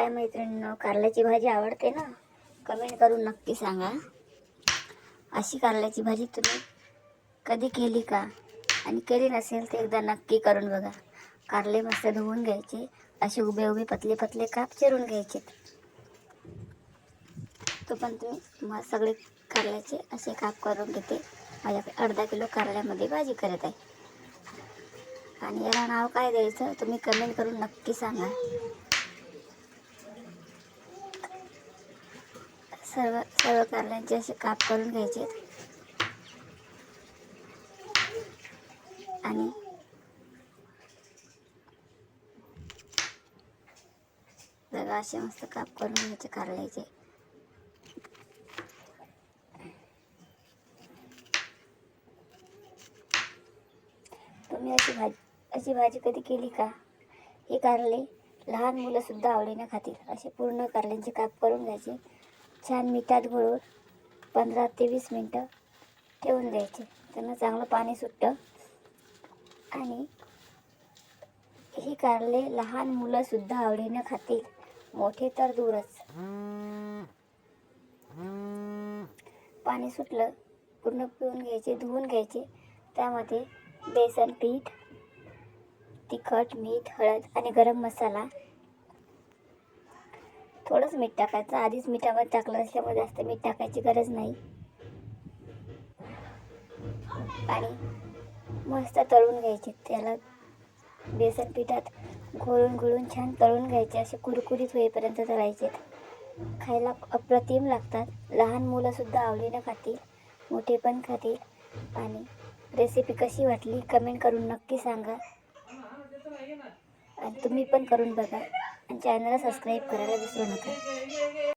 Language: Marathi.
काय मैत्रिणींनो, कारल्याची भाजी आवडते ना? कमेंट करून नक्की सांगा. अशी कारल्याची भाजी तुम्ही कधी केली का? आणि केली नसेल तर एकदा नक्की करून बघा. कारले मस्त धुवून घ्यायचे, असे उभे उभे पतले पतले काप चिरून घ्यायचे. तो पण तुम्ही सगळे कारल्याचे असे काप करून घेते. माझ्याकडे अर्धा किलो कारल्यामध्ये भाजी करत आहे. आणि याला नाव काय द्यायचं तुम्ही कमेंट करून नक्की सांगा. सर्व सर्व कारल्यांचे असे काप करून घ्यायचे आणि बघा असे मस्त काप करून घ्यायचे कारल्याचे. तुम्ही अशी भाजी कधी केली का? हे कारले लहान मुलं सुद्धा आवडीने खातील. असे पूर्ण कारल्यांचे काप करून घ्यायचे. छान मिठात घोळून 15 ते 20 मिनटं ठेवून द्यायचे. त्यांना चांगलं पाणी सुटतं. आणि ही कारले लहान मुलं सुद्धा आवडीने खातील, मोठे तर दूरच. पाणी सुटलं पूर्ण पिळून घ्यायचे, धुवून घ्यायचे. त्यामध्ये बेसन पीठ, तिखट, मीठ, हळद आणि गरम मसाला, थोडंच मीठ टाकायचं. आधीच मिठामध्ये टाकलं असल्यामुळे जास्त मीठ टाकायची गरज नाही. आणि मस्त तळून घ्यायचे. त्याला बेसन पिठात घोळून छान तळून घ्यायचे. असे कुरकुरीत होईपर्यंत तळायचे. खायला अप्रतिम लागतात. लहान मुलं सुद्धा आवडीने खातील, मोठे पण खातील. आणि रेसिपी कशी वाटली कमेंट करून नक्की सांगा. आणि तुम्ही पण करून बघा आणि चॅनलला सबस्क्राईब करायला विसरू नका.